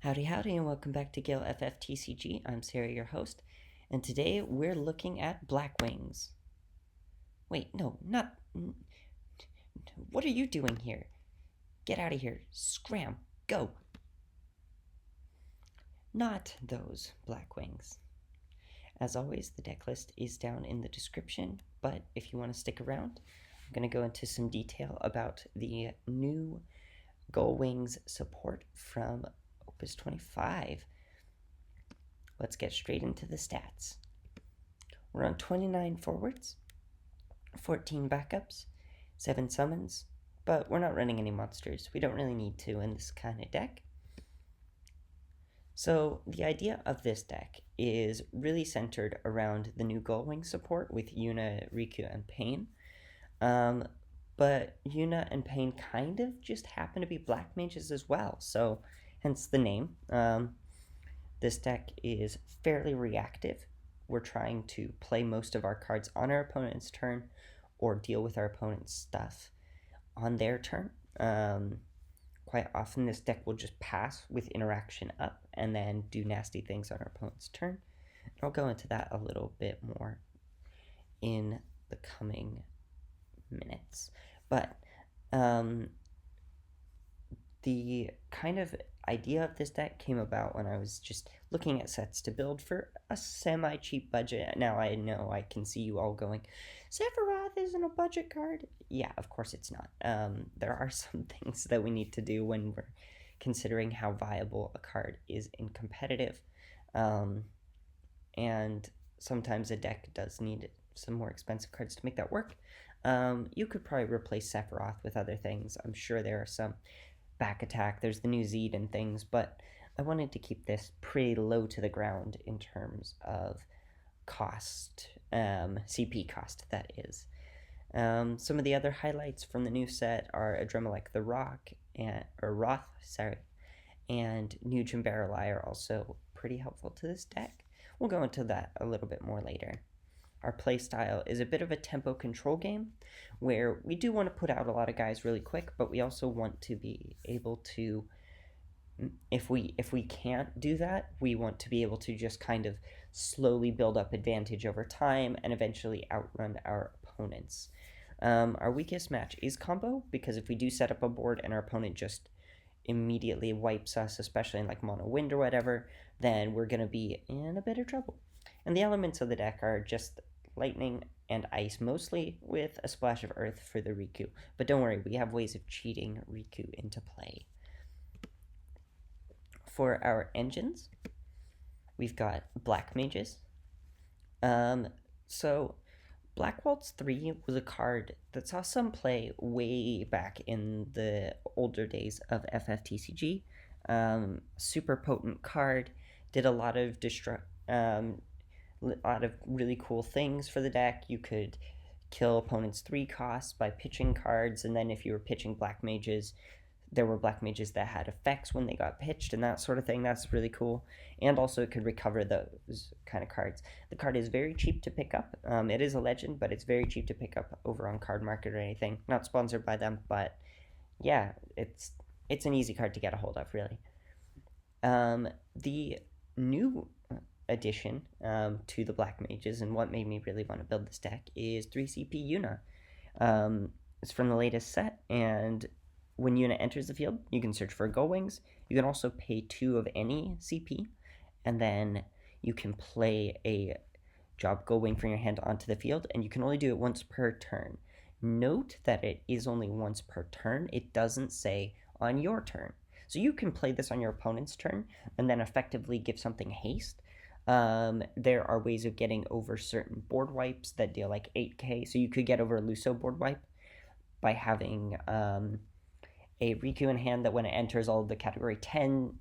Howdy, howdy, and welcome back to Gale FFTCG. I'm Serah, your host, and today we're looking at Black Wings. Wait, no, not. What are you doing here? Get out of here. Scram. Go. Not those Black Wings. As always, the deck list is down in the description, but if you want to stick around, I'm going to go into some detail about the new Gullwings support from O25. Let's get straight into the stats. We're on 29 forwards, 14 backups, 7 summons, but we're not running any monsters. We don't really need to in this kind of deck. So the idea of this deck is really centered around the new Gullwing support with Yuna, Riku, and Pain. But Yuna and Pain kind of just happen to be Black Mages as well, so hence the name. This deck is fairly reactive. We're trying to play most of our cards on our opponent's turn or deal with our opponent's stuff on their turn. Quite often this deck will just pass with interaction up and then do nasty things on our opponent's turn. And I'll go into that a little bit more in the coming minutes. But the kind of idea of this deck came about when I was just looking at sets to build for a semi-cheap budget. Now I know I can see you all going, Sephiroth isn't a budget card. Yeah, of course it's not. There are some things that we need to do when we're considering how viable a card is in competitive. And sometimes a deck does need some more expensive cards to make that work. You could probably replace Sephiroth with other things. I'm sure there are some back attack. There's the new Zed and things, but I wanted to keep this pretty low to the ground in terms of cost, CP cost, that is. Some of the other highlights from the new set are Adremalek the Roth, and new Jimbaralai are also pretty helpful to this deck. We'll go into that a little bit more later. Our playstyle is a bit of a tempo control game where we do want to put out a lot of guys really quick, but we also want to be able to, if we can't do that, we want to be able to just kind of slowly build up advantage over time and eventually outrun our opponents. Our weakest match is combo, because if we do set up a board and our opponent just immediately wipes us, especially in like mono wind or whatever, then we're going to be in a bit of trouble. And the elements of the deck are just lightning and ice, mostly with a splash of earth for the Riku. But don't worry, we have ways of cheating Riku into play. For our engines, we've got Black Mages. So Black Waltz 3 was a card that saw some play way back in the older days of FFTCG. Super potent card, did a lot of really cool things for the deck. You could kill opponents' 3 costs by pitching cards, and then if you were pitching Black Mages, there were Black Mages that had effects when they got pitched and that sort of thing. That's really cool. And also it could recover those kind of cards. The card is very cheap to pick up. It is a legend, but it's very cheap to pick up over on Card Market or anything. Not sponsored by them, but yeah, it's an easy card to get a hold of, really. The new addition to the Black Mages, and what made me really want to build this deck, is 3CP Yuna. It's from the latest set, and when Yuna enters the field, you can search for Gullwings. You can also pay 2 of any CP, and then you can play a job Gullwing from your hand onto the field, and you can only do it once per turn. Note that it is only once per turn. It doesn't say on your turn. So you can play this on your opponent's turn, and then effectively give something haste. There are ways of getting over certain board wipes that deal like 8k, so you could get over a Luso board wipe by having a Riku in hand that when it enters all of the category 10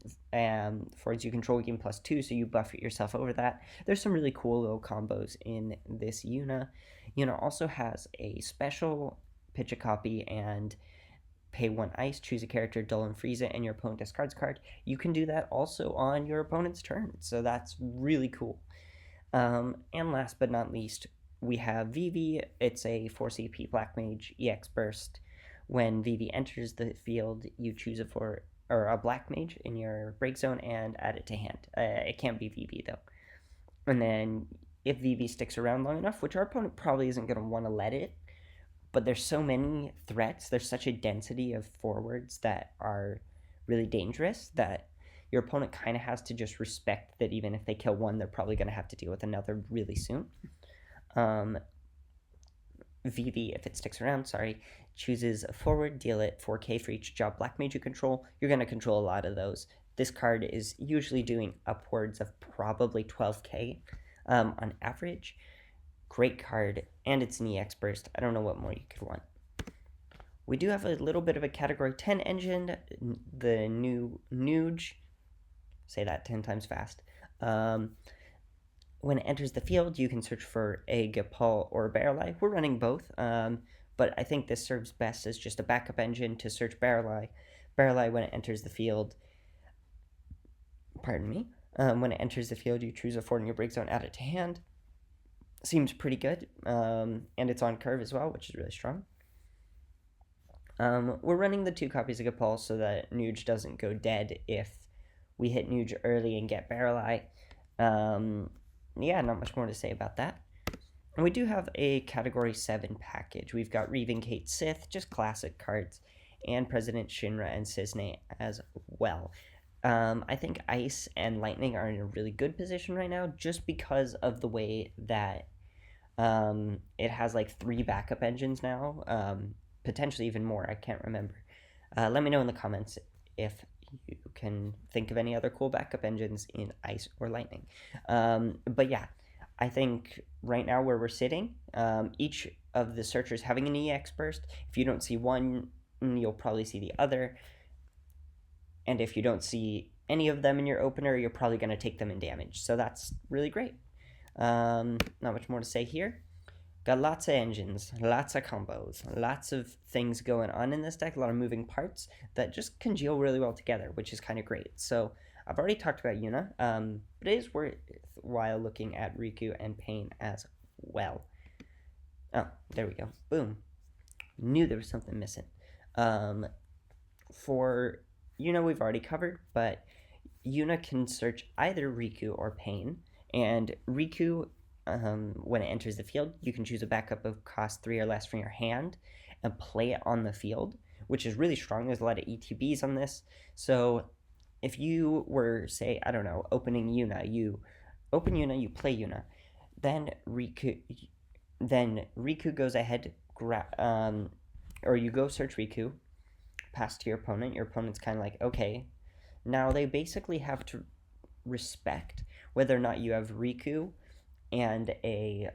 forwards you control, gain +2, so you buff yourself over that. There's some really cool little combos in this Yuna. Yuna also has a special pitch a copy and pay 1 ice, choose a character, dull and freeze it, and your opponent discards a card. You can do that also on your opponent's turn, so that's really cool. And last but not least, we have Vivi. It's a 4CP Black Mage EX Burst. When Vivi enters the field, you choose a or a Black Mage in your break zone and add it to hand. It can't be VV though. And then if VV sticks around long enough, which our opponent probably isn't going to want to let it, but there's so many threats, there's such a density of forwards that are really dangerous that your opponent kind of has to just respect that even if they kill one, they're probably going to have to deal with another really soon. VV, if it sticks around, chooses a forward, deal it 4k for each job Black Mage you control. You're going to control a lot of those. This card is usually doing upwards of probably 12k on average. Great card, and it's an EX burst. I don't know what more you could want. We do have a little bit of a Category 10 engine, the new Nuge. Say that 10 times fast. When it enters the field, you can search for a Gapal or a Barreleye. We're running both, but I think this serves best as just a backup engine to search Barreleye. Barreleye, when it enters the field, when it enters the field, you choose a forward in your break zone, add it to hand. Seems pretty good, and it's on curve as well, which is really strong. We're running the 2 copies of Gapal so that Nuge doesn't go dead if we hit Nuge early and get Barreleye. Yeah, not much more to say about that. And we do have a Category 7 package. We've got Reaving Kate Sith, just classic cards, and President Shinra and Cisne as well. I think Ice and Lightning are in a really good position right now just because of the way that it has like 3 backup engines now, potentially even more. I can't remember. Let me know in the comments if you can think of any other cool backup engines in Ice or Lightning. But yeah, I think right now where we're sitting, each of the searchers having an EX burst. If you don't see one, you'll probably see the other. And if you don't see any of them in your opener, you're probably going to take them in damage. So that's really great. Not much more to say here. Got lots of engines, lots of combos, lots of things going on in this deck, a lot of moving parts that just congeal really well together, which is kind of great. So I've already talked about Yuna, but it is worthwhile looking at Riku and Pain as well. Oh, there we go. Boom. Knew there was something missing. For Yuna, we've already covered, but Yuna can search either Riku or Pain, and Riku, when it enters the field, you can choose a backup of cost 3 or less from your hand and play it on the field, which is really strong. There's a lot of ETBs on this. So if you were, say, I don't know, opening Yuna, you open Yuna, you play Yuna, then Riku goes ahead, or you go search Riku, pass to your opponent. Your opponent's kind of like, okay, now they basically have to respect whether or not you have Riku and a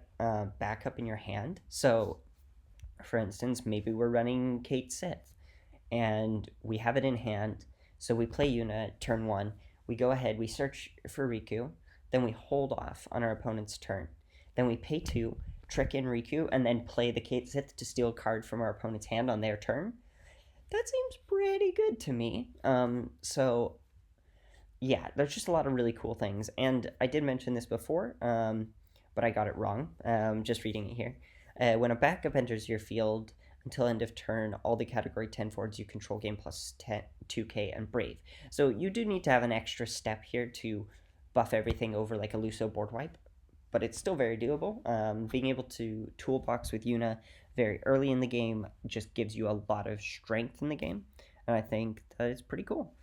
backup in your hand. So, for instance, maybe we're running Kate Sith, and we have it in hand, so we play Yuna turn 1, we go ahead, we search for Riku, then we hold off on our opponent's turn, then we pay 2, trick in Riku, and then play the Kate Sith to steal a card from our opponent's hand on their turn. That seems pretty good to me. So yeah, there's just a lot of really cool things, and I did mention this before, but I got it wrong, just reading it here. When a backup enters your field, until end of turn, all the Category 10 forwards you control gain plus 2k and Brave. So you do need to have an extra step here to buff everything over like a Luso board wipe, but it's still very doable. Being able to toolbox with Yuna very early in the game just gives you a lot of strength in the game, and I think that is pretty cool.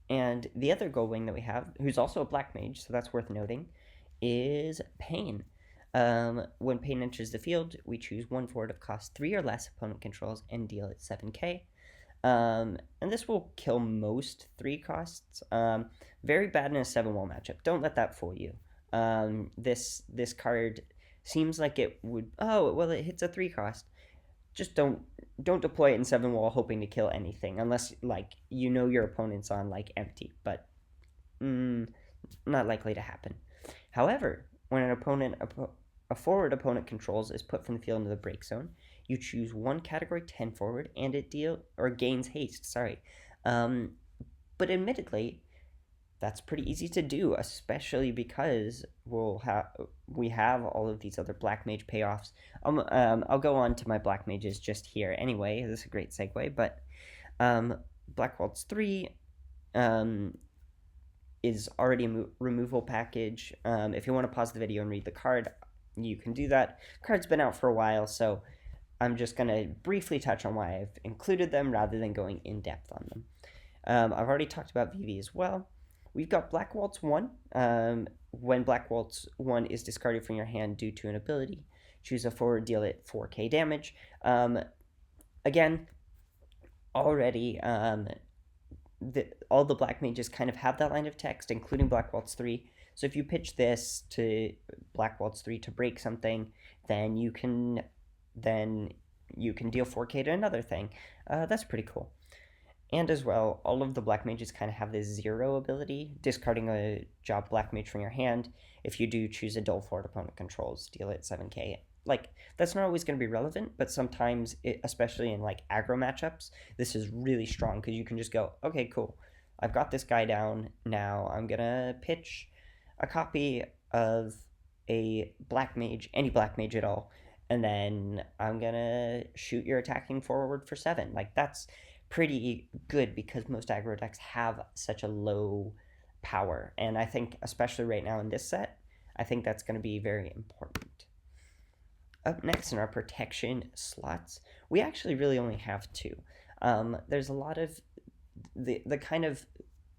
And the other Gullwing that we have, who's also a Black Mage, so that's worth noting, is Pain. When Pain enters the field, we choose one forward of cost 3 or less opponent controls and deal it 7k. And this will kill most 3 costs. Very bad in a 7-wall matchup. Don't let that fool you. This card seems like it would... Oh, well, it hits a 3 cost. Just don't deploy it in 7-wall hoping to kill anything, unless, like, you know your opponent's on, like, empty, but not likely to happen. However, when a forward opponent controls is put from the field into the break zone, you choose one Category 10 forward, and it gains haste, but admittedly, that's pretty easy to do, especially because we have all of these other Black Mage payoffs. I'll go on to my Black Mages just here anyway. This is a great segue, but Black Waltz 3 um, is already a removal package. If you want to pause the video and read the card, you can do that. Card's been out for a while, so I'm just going to briefly touch on why I've included them rather than going in depth on them. I've already talked about VV as well. We've got Black Waltz 1. When Black Waltz 1 is discarded from your hand due to an ability, choose a forward, deal it 4k damage. Again, already all the Black Mages kind of have that line of text, including Black Waltz 3. So if you pitch this to Black Waltz 3 to break something, then you can deal 4k to another thing. That's pretty cool. And as well, all of the Black Mages kind of have this 0 ability, discarding a job Black Mage from your hand. If you do, choose a dull forward opponent controls, deal it 7k. Like, that's not always going to be relevant, but sometimes, especially in like aggro matchups, this is really strong because you can just go, okay, cool, I've got this guy down, now I'm going to pitch a copy of a Black Mage, any Black Mage at all, and then I'm going to shoot your attacking forward for 7. Like, that's pretty good because most aggro decks have such a low power, and I think especially right now in this set, I think that's going to be very important. Up next in our protection slots, we actually really only have 2. There's a lot of the kind of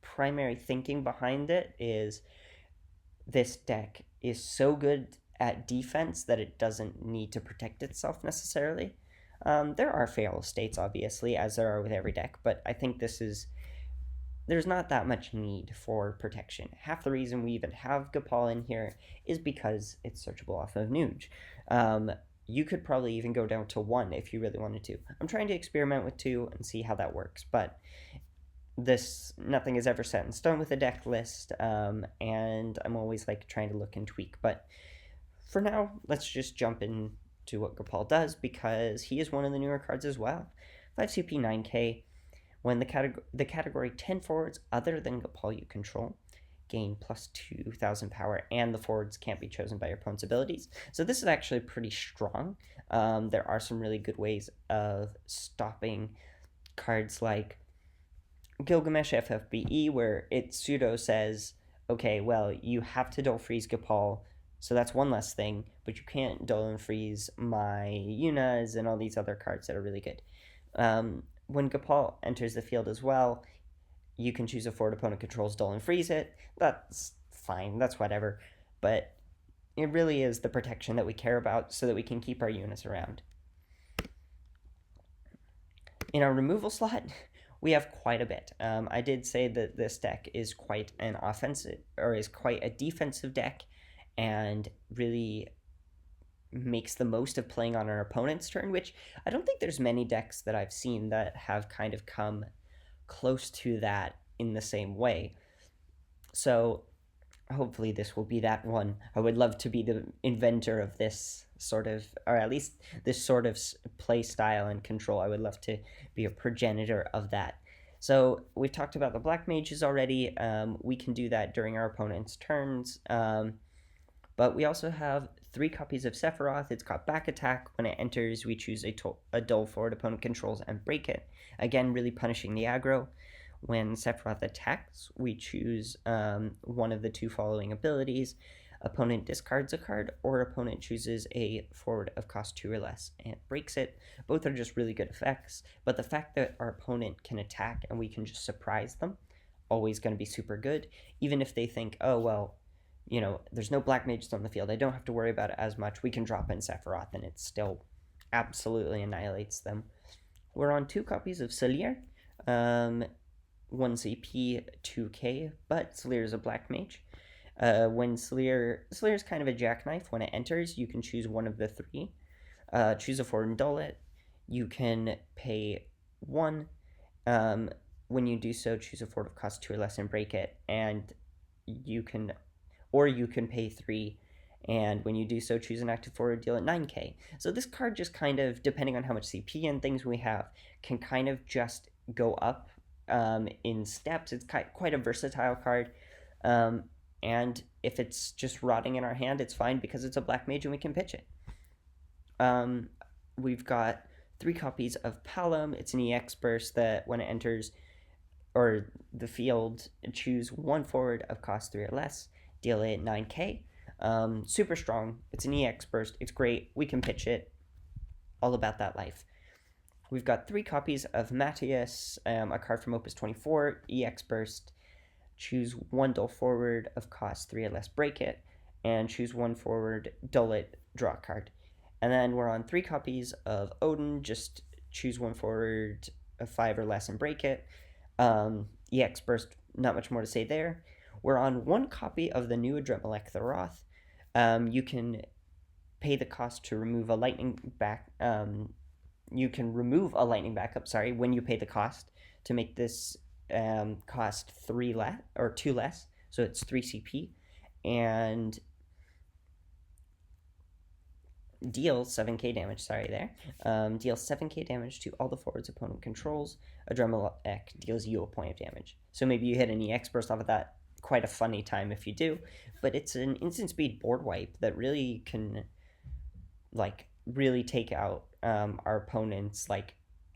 primary thinking behind it is this deck is so good at defense that it doesn't need to protect itself necessarily. There are fail states, obviously, as there are with every deck, but I think there's not that much need for protection. Half the reason we even have Gapal in here is because it's searchable off of Nuge. You could probably even go down to 1 if you really wanted to. I'm trying to experiment with 2 and see how that works, but nothing is ever set in stone with a deck list, and I'm always like trying to look and tweak. But for now, let's just jump into what Gapal does because he is one of the newer cards as well. 5 CP 9k. When the category 10 forwards other than Gapal you control gain plus 2,000 power, and the forwards can't be chosen by your opponent's abilities. So this is actually pretty strong. There are some really good ways of stopping cards like Gilgamesh FFBE, where it pseudo says, okay, well, you have to dull freeze Gapal, so that's one less thing, but you can't dull and freeze my Yunas and all these other cards that are really good. When Gapal enters the field as well, you can choose a forward opponent controls dull and freeze it. That's fine, that's whatever. But it really is the protection that we care about so that we can keep our units around. In our removal slot, we have quite a bit. I did say that this deck is quite an offensive, or is quite a defensive deck, and really makes the most of playing on our opponent's turn, which I don't think there's many decks that I've seen that have kind of come close to that in the same way. So hopefully this will be that one. I would love to be the inventor of this sort of, or at least this sort of play style and control. I would love to be a progenitor of that. So we've talked about the Black Mages already. We can do that during our opponent's turns. But we also have 3 copies of Sephiroth. It's got back attack. When it enters, we choose a dull forward opponent controls and break it. Again, really punishing the aggro. When Sephiroth attacks, we choose one of the 2 following abilities. Opponent discards a card, or opponent chooses a forward of cost 2 or less and breaks it. Both are just really good effects, but the fact that our opponent can attack and we can just surprise them, always going to be super good. Even if they think, oh, well, you know, there's no Black Mages on the field, I don't have to worry about it as much, we can drop in Sephiroth and it still absolutely annihilates them. We're on 2 copies of Serah, 1 CP, 2k, but Serah is a Black Mage. When Serah is kind of a jackknife. When it enters, you can choose one of the 3. Choose a forward and dull it. You can pay 1. When you do so, choose a forward of cost 2 or less and break it. And you can pay 3. And when you do so, choose an active forward, deal at 9k. So this card just kind of, depending on how much CP and things we have, can kind of just go up in steps. It's quite a versatile card. And if it's just rotting in our hand, it's fine because it's a Black Mage and we can pitch it. We've got 3 copies of Palom. It's an EX burst that when it enters or the field, choose 1 forward of cost 3 or less, deal it 9k. Super strong. It's an EX burst. It's great. We can pitch it. All about that life. We've got 3 copies of Matthias, a card from Opus 24, EX burst. Choose 1 dull forward of cost 3 or less, break it, and choose 1 forward, dull it, draw a card. And then we're on 3 copies of Odin, just choose 1 forward of 5 or less and break it. EX burst, not much more to say there. We're on 1 copy of the new Adremelech the Wrath. You can pay the cost to remove a lightning back. You can remove a lightning backup, when you pay the cost to make this cost 3 less or 2 less. So it's 3 CP. And deal 7k damage, deal 7k damage to all the forwards opponent controls. Adremelech deals you a point of damage. So maybe you hit an EX burst off of that. Quite a funny time if you do. But it's an instant speed board wipe that really can, really take out our opponent's,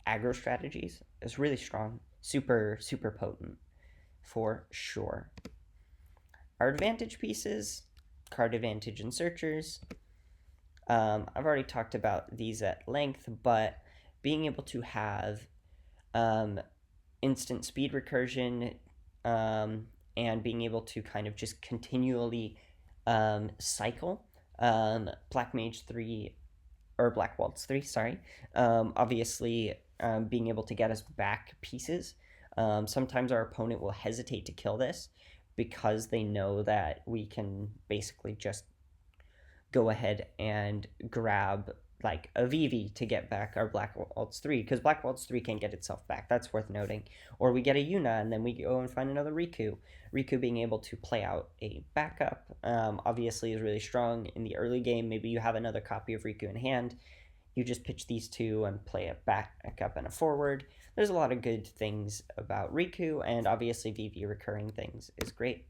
aggro strategies. It's really strong. Super, super potent. For sure. Our advantage pieces. Card advantage and searchers. I've already talked about these at length, but being able to have instant speed recursion and being able to kind of just continually cycle Black Mage 3, or Black Waltz 3, obviously being able to get us back pieces. Sometimes our opponent will hesitate to kill this because they know that we can basically just go ahead and grab a VV to get back our Black Waltz 3, because Black Waltz 3 can't get itself back. That's worth noting. Or we get a Yuna and then we go and find another Riku. Riku being able to play out a backup obviously is really strong in the early game. Maybe you have another copy of Riku in hand. You just pitch these 2 and play a backup and a forward. There's a lot of good things about Riku, and obviously VV recurring things is great.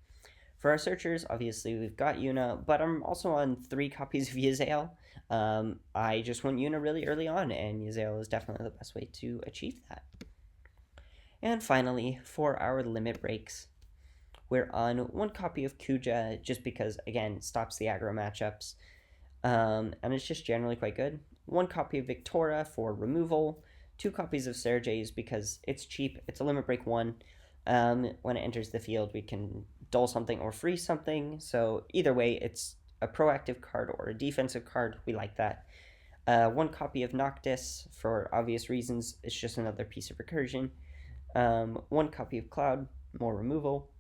For our searchers, obviously we've got Yuna, but I'm also on 3 copies of Yazael. I just went Yuna really early on, and Yazael is definitely the best way to achieve that. And finally, for our limit breaks, we're on 1 copy of Kuja, just because, again, it stops the aggro matchups, and it's just generally quite good. 1 copy of Victoria for removal, 2 copies of Serah because it's cheap. It's a limit break 1. When it enters the field, we can dull something or freeze something. So either way, it's a proactive card or a defensive card. We like that. 1 copy of Noctis for obvious reasons. It's just another piece of recursion. 1 copy of Cloud, more removal.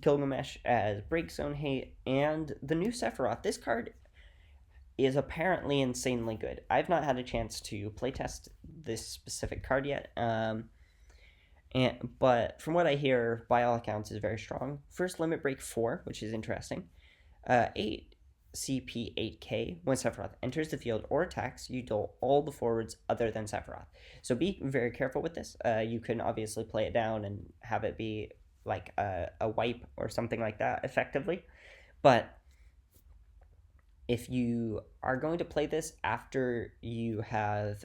Gilgamesh as break zone hate, and the new Sephiroth. This card is apparently insanely good. I've not had a chance to playtest this specific card yet. But from what I hear, by all accounts, is very strong. First limit break 4, which is interesting. 8 CP 8k. When Sephiroth enters the field or attacks, you dull all the forwards other than Sephiroth. So be very careful with this. You can obviously play it down and have it be a wipe or something like that effectively. But if you are going to play this after you have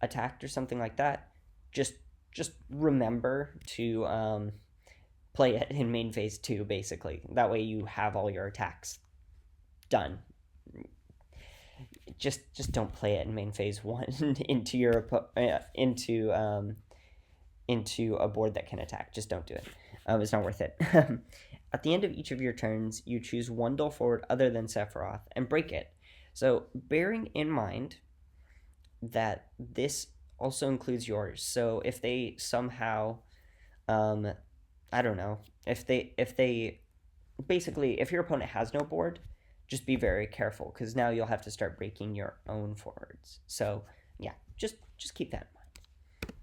attacked or something like that, just remember to play it in main phase 2, basically. That way you have all your attacks done. Just don't play it in main phase 1 into your into a board that can attack. Just don't do it. It's not worth it. At the end of each of your turns, you choose 1 dull forward other than Sephiroth and break it. So bearing in mind that this also includes yours. So if they somehow, I don't know, if your opponent has no board, just be very careful, because now you'll have to start breaking your own forwards. So yeah, just keep that in mind.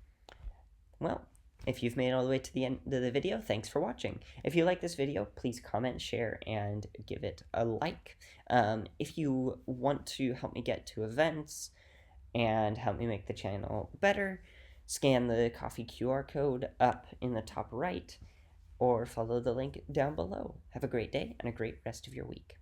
Well, if you've made it all the way to the end of the video, thanks for watching. If you like this video, please comment, share, and give it a like. If you want to help me get to events and help me make the channel better, scan the coffee QR code up in the top right, or follow the link down below. Have a great day and a great rest of your week.